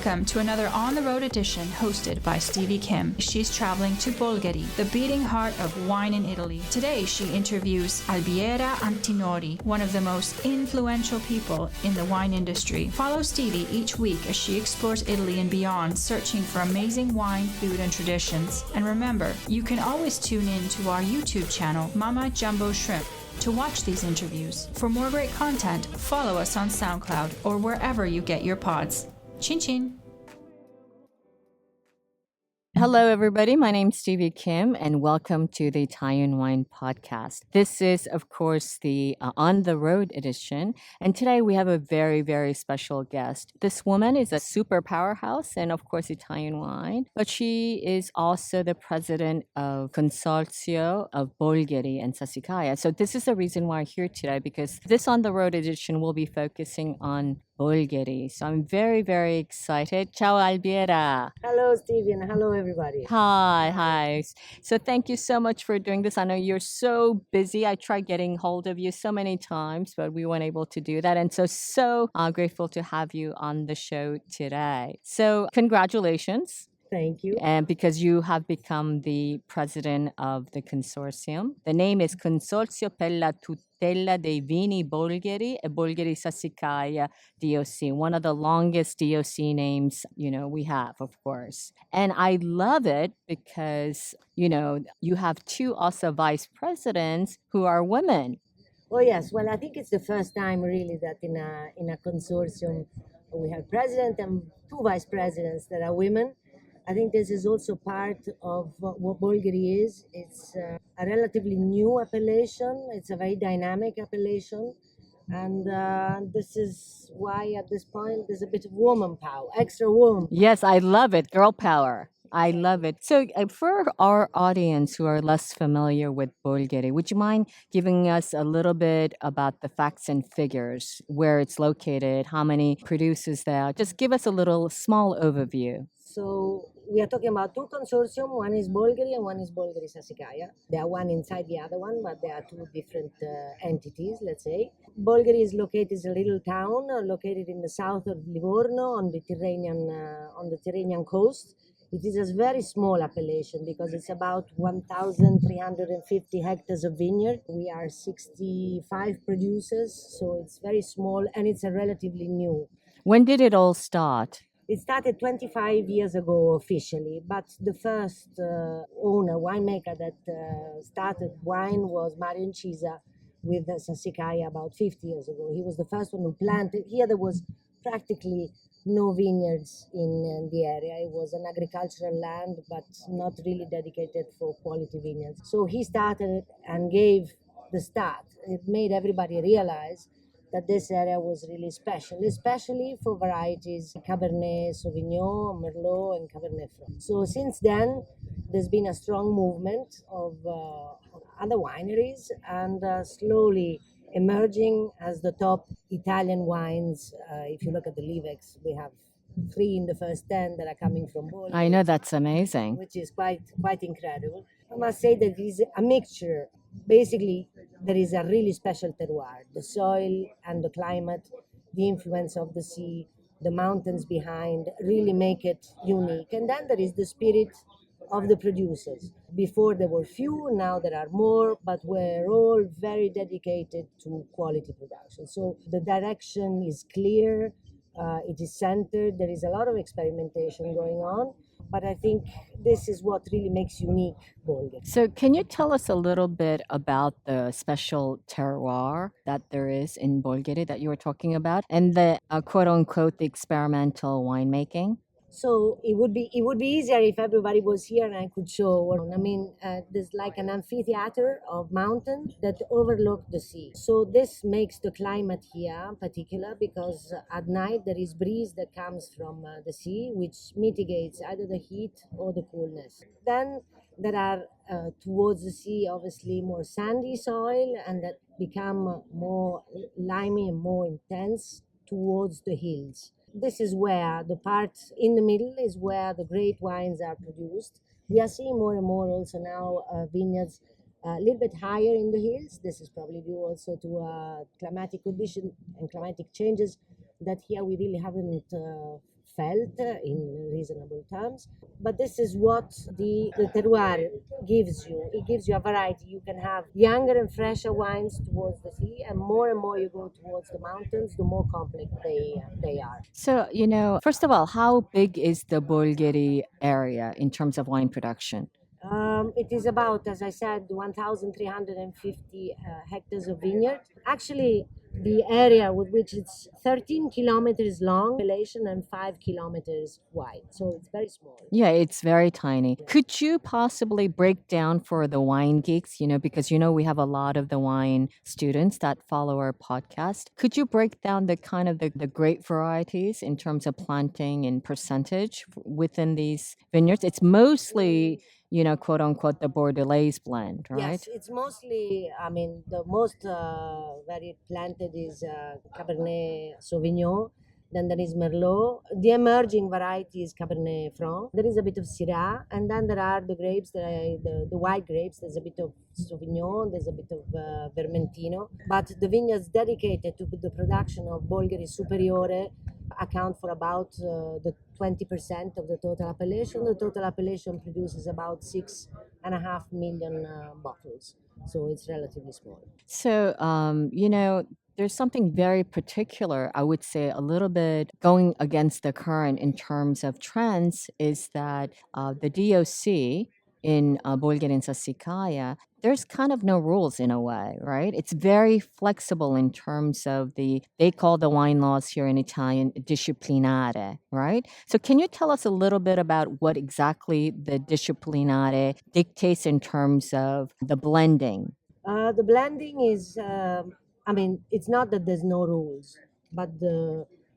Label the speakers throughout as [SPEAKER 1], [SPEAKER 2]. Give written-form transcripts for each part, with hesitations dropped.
[SPEAKER 1] Welcome to another On the Road edition hosted by Stevie Kim. She's traveling to Bolgheri, the beating heart of wine in Italy. Today she interviews Albiera Antinori, one of the most influential people in the wine industry. Follow Stevie each week as she explores Italy and beyond, searching for amazing wine, food, and traditions. And remember, you can always tune in to our YouTube channel, Mama Jumbo Shrimp, to watch these interviews. For more great content, follow us on SoundCloud or wherever you get your pods. Chin chin!
[SPEAKER 2] Hello, everybody. My name's Stevie Kim, and welcome to the Italian Wine Podcast. This is, of course, the On the Road edition, and today we have a very, very special guest. This woman is a super powerhouse and, of course, Italian wine, but she is also the president of Consorzio of Bolgheri and Sassicaia. So this is the reason why I'm here today, because this On the Road edition will be focusing on Bolgheri. So I'm very, very excited. Ciao, Albiera.
[SPEAKER 3] Hello, Stevie, and hello, everybody.
[SPEAKER 2] Hi. So thank you so much for doing this. I know you're so busy. I tried getting hold of you so many times, but we weren't able to do that. And so grateful to have you on the show today. So congratulations.
[SPEAKER 3] Thank you.
[SPEAKER 2] And because you have become the president of the consortium. The name is Consorzio per la Tutela dei Vini Bolgheri e Bolgheri Sassicaia DOC, one of the longest DOC names, we have, of course. And I love it because, you have two also vice presidents who are women.
[SPEAKER 3] Oh, yes. Well, I think it's the first time really that in a consortium we have president and two vice presidents that are women. I think this is also part of what Bolgheri is. It's a relatively new appellation. It's a very dynamic appellation. And this is why at this point there's a bit of woman power, extra woman.
[SPEAKER 2] Yes, I love it. Girl power. I love it. So for our audience who are less familiar with Bolgheri, would you mind giving us a little bit about the facts and figures, where it's located, how many producers there? Just give us a little small overview.
[SPEAKER 3] So we are talking about two consortium. One is Bolgheri and one is Bolgheri Sassicaia. They are one inside the other one, but they are two different entities, let's say. Bolgheri is located, is a little town located in the south of Livorno on the Tyrrhenian coast. It is a very small appellation because it's about 1,350 hectares of vineyard. We are 65 producers, so it's very small and it's a relatively new.
[SPEAKER 2] When did it all start?
[SPEAKER 3] It started 25 years ago officially, but the first winemaker that started wine was Mario Incisa with Sassicaia about 50 years ago. He was the first one who planted. Here there was practically no vineyards in the area. It was an agricultural land, but not really dedicated for quality vineyards. So he started and gave the start. It made everybody realize that this area was really special, especially for varieties Cabernet Sauvignon, Merlot, and Cabernet Franc. So since then, there's been a strong movement of other wineries and slowly emerging as the top Italian wines. If you look at the Livex, we have 3 in the first 10 that are coming from Bolgheri.
[SPEAKER 2] I know, that's amazing.
[SPEAKER 3] Which is quite incredible. I must say that it is a mixture. Basically, there is a really special terroir, the soil and the climate, the influence of the sea, the mountains behind really make it unique. And then there is the spirit of the producers. Before there were few, now there are more, but we're all very dedicated to quality production. So the direction is clear, it is centered, there is a lot of experimentation going on. But I think this is what really makes unique Bolgheri.
[SPEAKER 2] So can you tell us a little bit about the special terroir that there is in Bolgheri that you were talking about, and the quote-unquote the experimental winemaking?
[SPEAKER 3] So it would be easier if everybody was here and I could show. I mean, there's like an amphitheater of mountains that overlook the sea. So this makes the climate here particular because at night there is breeze that comes from the sea, which mitigates either the heat or the coolness. Then there are towards the sea, obviously more sandy soil, and that become more limey and more intense towards the hills. This is where the part in the middle is where the great wines are produced. We are seeing more and more also now vineyards a little bit higher in the hills. This is probably due also to climatic condition and climatic changes that here we really haven't felt in reasonable terms. But this is what the terroir gives you. It gives you a variety. You can have younger and fresher wines towards the sea, and more you go towards the mountains, the more complex they are.
[SPEAKER 2] So, first of all, how big is the Bolgheri area in terms of wine production?
[SPEAKER 3] It is about, as I said, 1,350 hectares of vineyard. Actually, the area with which it's 13 kilometers long, population, and 5 kilometers wide. So it's very small.
[SPEAKER 2] Yeah, it's very tiny. Could you possibly break down for the wine geeks, because we have a lot of the wine students that follow our podcast. Could you break down the kind of the grape varieties in terms of planting and percentage within these vineyards? It's mostly, quote unquote, the Bordelaise blend, right?
[SPEAKER 3] Yes, it's mostly, I mean, the most very planted is Cabernet Sauvignon. Then there is Merlot. The emerging variety is Cabernet Franc. There is a bit of Syrah. And then there are the grapes, the white grapes. There's a bit of Sauvignon. There's a bit of Vermentino. But the vineyards dedicated to the production of Bolgheri Superiore account for about the 20% of the total appellation. The total appellation produces about 6.5 million bottles. So it's relatively small.
[SPEAKER 2] So, there's something very particular, I would say, a little bit going against the current in terms of trends is that the DOC in Bolgheri and Sassicaia, there's kind of no rules in a way, right? It's very flexible in terms of they call the wine laws here in Italian disciplinare, right? So can you tell us a little bit about what exactly the disciplinare dictates in terms of the blending?
[SPEAKER 3] The blending is, I mean, it's not that there's no rules, but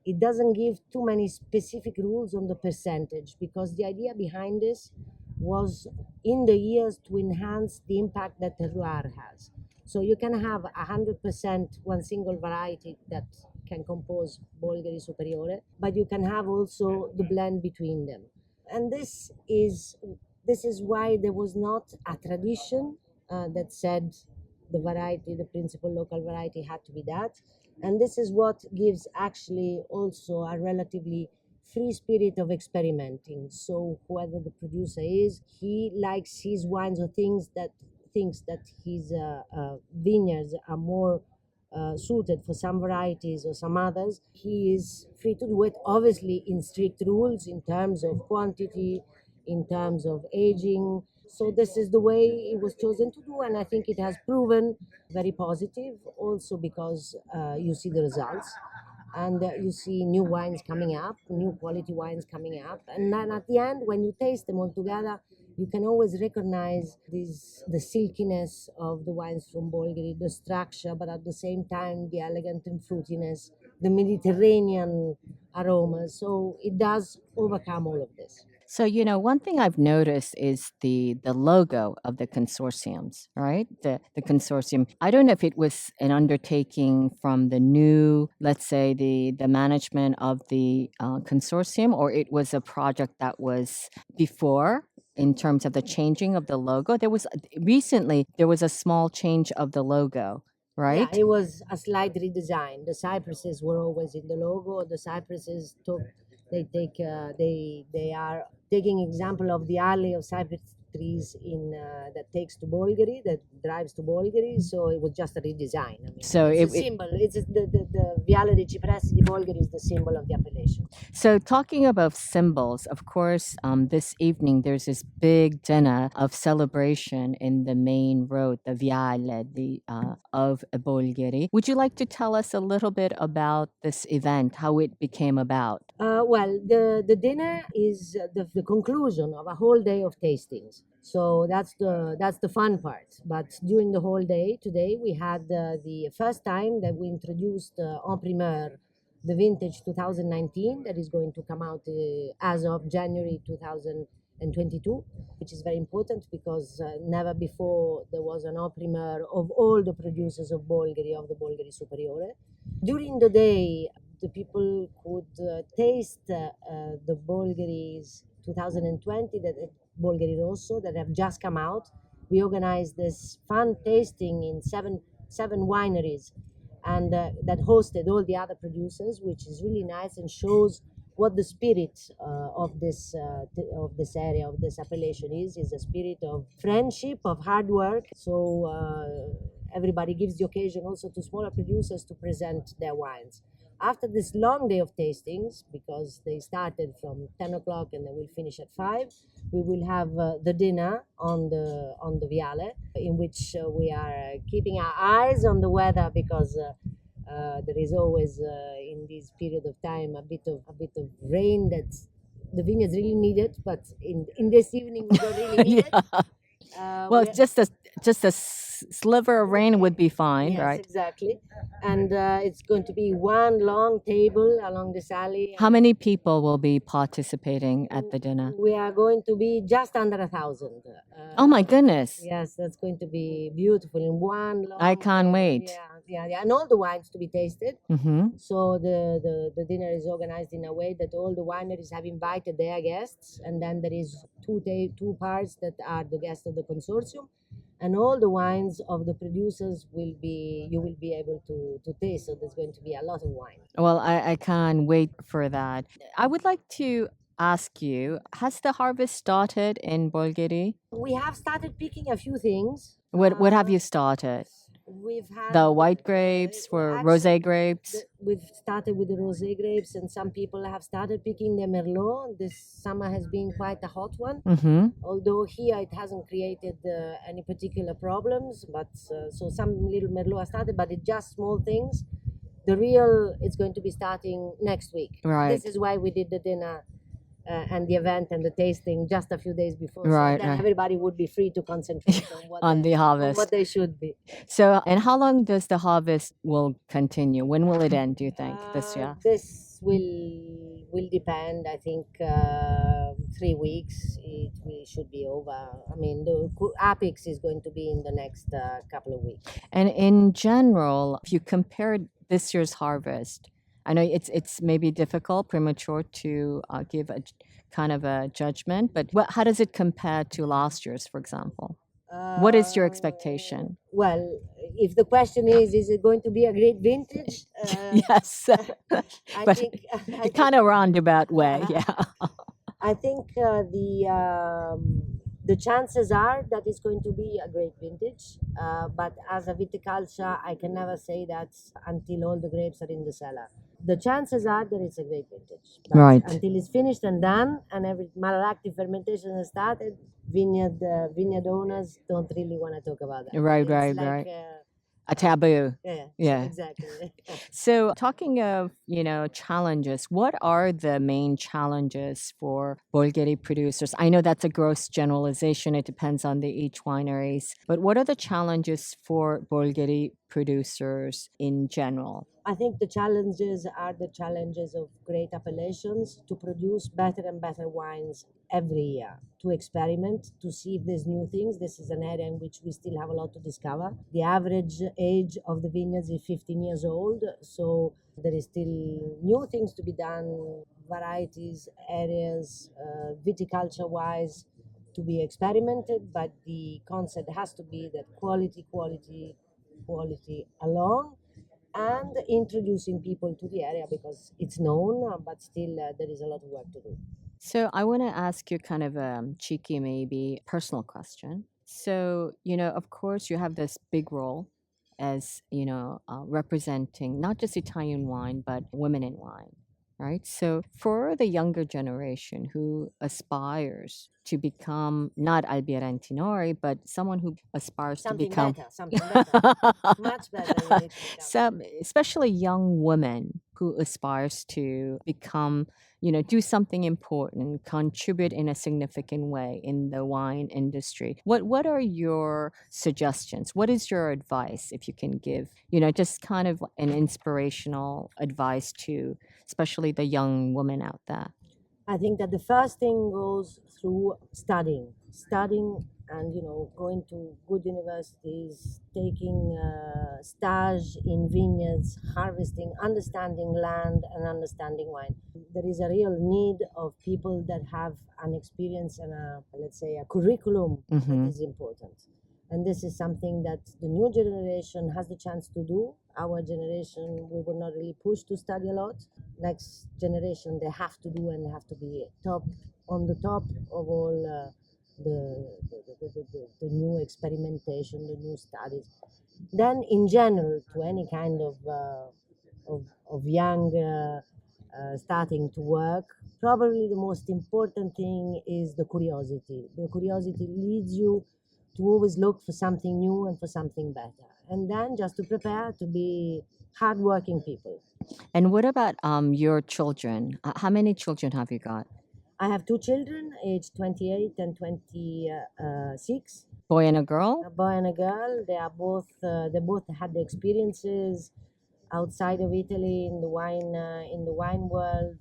[SPEAKER 3] it doesn't give too many specific rules on the percentage because the idea behind this was in the years to enhance the impact that terroir has. So you can have 100% one single variety that can compose Bolgheri Superiore, but you can have also the blend between them. And this is why there was not a tradition that said the variety, the principal local variety had to be that. And this is what gives actually also a relatively free spirit of experimenting. So whoever the producer is, he likes his wines or thinks that his vineyards are more suited for some varieties or some others. He is free to do it, obviously in strict rules in terms of quantity, in terms of aging. So this is the way it was chosen to do, and I think it has proven very positive. Also because you see the results, and you see new wines coming up, new quality wines coming up, and then at the end, when you taste them all together, you can always recognize the silkiness of the wines from Bolgheri, the structure, but at the same time the elegant and fruitiness, the Mediterranean aromas. So it does overcome all of this.
[SPEAKER 2] So, one thing I've noticed is the logo of the consortiums, right? The consortium. I don't know if it was an undertaking from the new, let's say, the management of the consortium, or it was a project that was before in terms of the changing of the logo. There was a small change of the logo,
[SPEAKER 3] Yeah,
[SPEAKER 2] right?
[SPEAKER 3] it was a slight redesign. The cypresses were always in the logo. The cypresses they are taking example of the alley of cypress trees in that takes to Bolgheri, that drives to Bolgheri. So it was just a redesign. I mean,
[SPEAKER 2] So
[SPEAKER 3] it's a symbol. It's the Viale dei Cipressi di Bolgheri is the symbol of the appellation.
[SPEAKER 2] So, talking about symbols, of course, this evening there's this big dinner of celebration in the main road, the Viale of Bolgheri. Would you like to tell us a little bit about this event, how it became about?
[SPEAKER 3] Well, the dinner is the conclusion of a whole day of tastings. So that's the fun part. But during the whole day today, we had the first time that we introduced en primeur the vintage 2019 that is going to come out as of January 2022, which is very important because never before there was an en primeur of all the producers of Bolgheri, of the Bolgheri Superiore. During the day, the people could taste the Bolgheri's 2020, that Bolgheri Rosso, that have just come out. We organized this fun tasting in seven wineries, and that hosted all the other producers, which is really nice and shows what the spirit of this area, of this appellation is a spirit of friendship, of hard work. So everybody gives the occasion also to smaller producers to present their wines. After this long day of tastings, because they started from 10 o'clock and they will finish at 5, we will have the dinner on the Viale, in which we are keeping our eyes on the weather, because there is always in this period of time a bit of rain that the vineyards really need it, but in this evening we don't really need
[SPEAKER 2] Yeah.
[SPEAKER 3] it.
[SPEAKER 2] Well,
[SPEAKER 3] We are-
[SPEAKER 2] just a sliver of rain would be fine,
[SPEAKER 3] yes,
[SPEAKER 2] right?
[SPEAKER 3] exactly. And it's going to be one long table along this alley.
[SPEAKER 2] How many people will be participating at the dinner?
[SPEAKER 3] We are going to be just under 1,000.
[SPEAKER 2] Oh my goodness.
[SPEAKER 3] Yes, that's going to be beautiful in one long.
[SPEAKER 2] I can't wait.
[SPEAKER 3] Yeah, and all the wines to be tasted.
[SPEAKER 2] Mm-hmm.
[SPEAKER 3] So the dinner is organized in a way that all the wineries have invited their guests, and then there is two parts that are the guests of the consortium, and all the wines of the producers will be able to taste. So there's going to be a lot of wine.
[SPEAKER 2] Well, I can't wait for that. I would like to ask you, has the harvest started in Bolgheri?
[SPEAKER 3] We have started picking a few things.
[SPEAKER 2] What have you started?
[SPEAKER 3] We've had
[SPEAKER 2] The white grapes for rosé grapes?
[SPEAKER 3] We've started with the rosé grapes, and some people have started picking the merlot. This summer has been quite a hot one.
[SPEAKER 2] Mm-hmm.
[SPEAKER 3] Although here it hasn't created any particular problems, but so some little merlot has started, but it's just small things. The real is going to be starting next week.
[SPEAKER 2] Right.
[SPEAKER 3] This is why we did the dinner and the event and the tasting just a few days before,
[SPEAKER 2] Right,
[SPEAKER 3] so then
[SPEAKER 2] right.
[SPEAKER 3] everybody would be free to concentrate
[SPEAKER 2] On the
[SPEAKER 3] on
[SPEAKER 2] harvest.
[SPEAKER 3] what they should be.
[SPEAKER 2] So, and how long does the harvest will continue? When will it end, do you think, this year?
[SPEAKER 3] This will depend. I think 3 weeks it should be over. I mean, the apex is going to be in the next couple of weeks.
[SPEAKER 2] And in general, if you compare this year's harvest, I know it's maybe difficult, premature to give a kind of a judgment, but how does it compare to last year's, for example? What is your expectation?
[SPEAKER 3] Well, if the question is it going to be a great vintage?
[SPEAKER 2] Yes,
[SPEAKER 3] I
[SPEAKER 2] but
[SPEAKER 3] think
[SPEAKER 2] kind of roundabout way, yeah.
[SPEAKER 3] I think the chances are that it's going to be a great vintage. But as a viticulture, I can never say that until all the grapes are in the cellar. The chances are that it's a great vintage. But
[SPEAKER 2] Right.
[SPEAKER 3] until it's finished and done, and every malolactic fermentation has started, vineyard owners don't really want to talk about that.
[SPEAKER 2] Right,
[SPEAKER 3] It's
[SPEAKER 2] right,
[SPEAKER 3] like,
[SPEAKER 2] right. A taboo.
[SPEAKER 3] Yeah,
[SPEAKER 2] Yeah.
[SPEAKER 3] exactly.
[SPEAKER 2] So, talking of, challenges, what are the main challenges for Bolgheri producers? I know that's a gross generalization. It depends on each wineries. But what are the challenges for Bolgheri producers in general?
[SPEAKER 3] I think the challenges are the challenges of great appellations to produce better and better wines every year, to experiment, to see if there's new things. This is an area in which we still have a lot to discover. The average age of the vineyards is 15 years old, so there is still new things to be done, varieties, areas, viticulture-wise, to be experimented, but the concept has to be that quality alone, and introducing people to the area because it's known, but still there is a lot of work to do.
[SPEAKER 2] So, I want to ask you kind of a cheeky, maybe personal question. So, of course, you have this big role as, representing not just Italian wine, but women in wine, right? So, for the younger generation who aspires to become not Albiera Antinori, but someone who aspires to become
[SPEAKER 3] Something better, much better. You need to become.
[SPEAKER 2] some, especially young women who aspires to become, do something important, contribute in a significant way in the wine industry. What are your suggestions? What is your advice, if you can give, just kind of an inspirational advice to especially the young women out there?
[SPEAKER 3] I think that the first thing goes through studying, and going to good universities, taking stage in vineyards, harvesting, understanding land, and understanding wine. There is a real need of people that have an experience and let's say a curriculum
[SPEAKER 2] Mhm.
[SPEAKER 3] that is important. And this is something that the new generation has the chance to do. Our generation, we were not really pushed to study a lot. Next generation, they have to do, and they have to be on the top of all the new experimentation, the new studies. Then, in general, to any kind of young starting to work, probably the most important thing is the curiosity. The curiosity leads you to always look for something new and for something better, and then just to prepare to be hardworking people.
[SPEAKER 2] And what about your children? How many children have you got?
[SPEAKER 3] I have two children, aged 28 and 26.
[SPEAKER 2] Boy and a girl?
[SPEAKER 3] A boy and a girl. They both had the experiences outside of Italy in the wine world.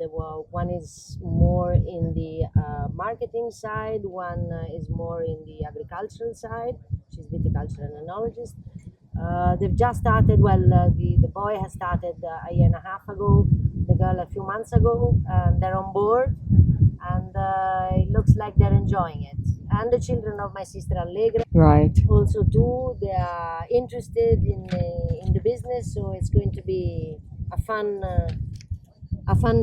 [SPEAKER 3] One is more in the marketing side, one is more in the agricultural side. She's viticultural enologist. They've just started. The boy has started a year and a half ago. The girl a few months ago. They're on board, and it looks like they're enjoying it. And the children of my sister Allegra,
[SPEAKER 2] Right.
[SPEAKER 3] also too, they are interested in the business. So it's going to be a fun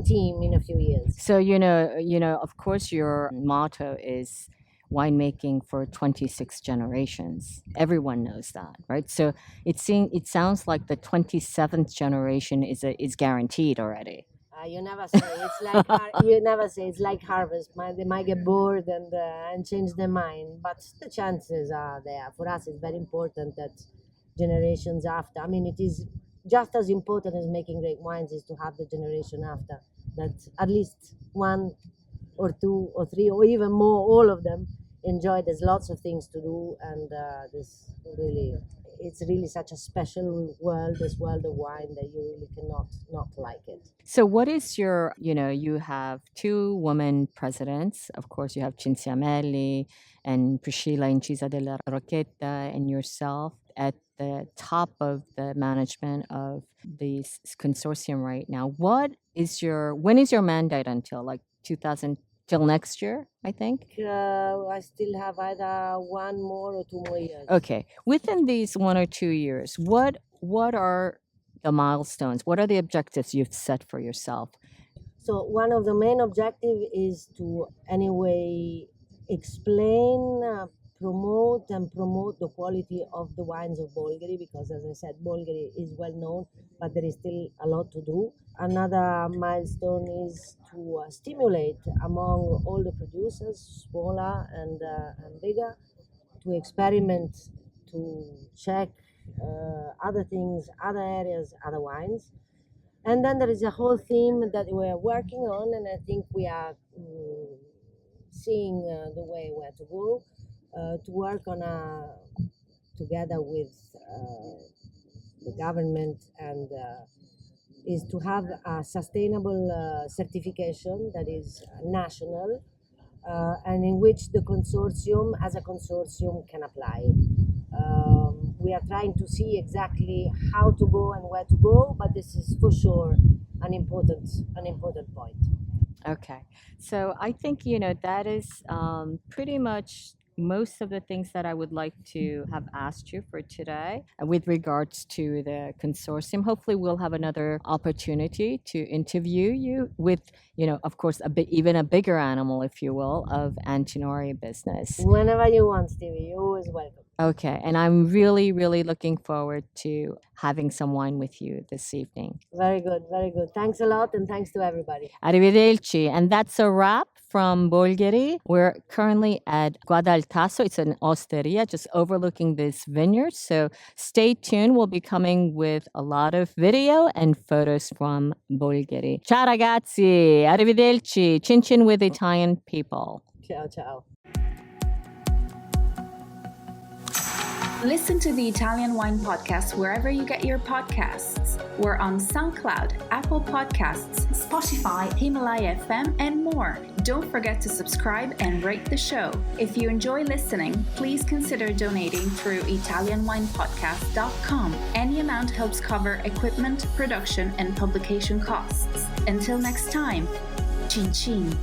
[SPEAKER 3] team in a few years.
[SPEAKER 2] So, of course, your motto is winemaking for 26 generations. Everyone knows that, right? So it sounds like the 27th generation is guaranteed already.
[SPEAKER 3] You never say it's like you never say it's like harvest. They might get bored and change their mind, but the chances are there. For us, it's very important that generations after. I mean, it is just as important as making great wines is to have the generation after that. At least one or two or three or even more, all of them enjoy. There's lots of things to do, and it's really such a special world, this world of wine, that you really cannot not like it.
[SPEAKER 2] So what is you have two women presidents. Of course, you have Cinzia Melli and Priscilla Incisa della Rocchetta and yourself at the top of the management of this consortium right now. When is your mandate until? Like 2000, till next year, I think?
[SPEAKER 3] I still have either 1 more or 2 more years.
[SPEAKER 2] Okay. Within these 1 or 2 years, what are the milestones? What are the objectives you've set for yourself?
[SPEAKER 3] So one of the main objectives is to anyway explain, promote the quality of the wines of Bolgheri, because as I said, Bolgheri is well known, but there is still a lot to do. Another milestone is to stimulate among all the producers, smaller and bigger, to experiment, to check other things, other areas, other wines. And then there is a whole theme that we're working on, and I think we are seeing the way where to go, to work on together with the government, and is to have a sustainable certification that is national, and in which the consortium, as a consortium, can apply. We are trying to see exactly how to go and where to go, but this is for sure an important point.
[SPEAKER 2] Okay. So I think, that is pretty much most of the things that I would like to have asked you for today with regards to the consortium. Hopefully we'll have another opportunity to interview you with, of course, even a bigger animal, if you will, of Antinori business.
[SPEAKER 3] Whenever you want, Stevie, you're always welcome.
[SPEAKER 2] Okay. And I'm really, really looking forward to having some wine with you this evening.
[SPEAKER 3] Very good, very good. Thanks a lot, and thanks to everybody.
[SPEAKER 2] Arrivederci. And that's a wrap from Bolgheri. We're currently at Guadaltasso. It's an osteria just overlooking this vineyard. So stay tuned. We'll be coming with a lot of video and photos from Bolgheri. Ciao ragazzi. Arrivederci. Cin cin with Italian people.
[SPEAKER 3] Ciao, ciao.
[SPEAKER 1] Listen to the Italian Wine Podcast wherever you get your podcasts. We're on SoundCloud, Apple Podcasts, Spotify, Himalaya FM, and more. Don't forget to subscribe and rate the show. If you enjoy listening, please consider donating through ItalianWinePodcast.com. Any amount helps cover equipment, production, and publication costs. Until next time, cin cin.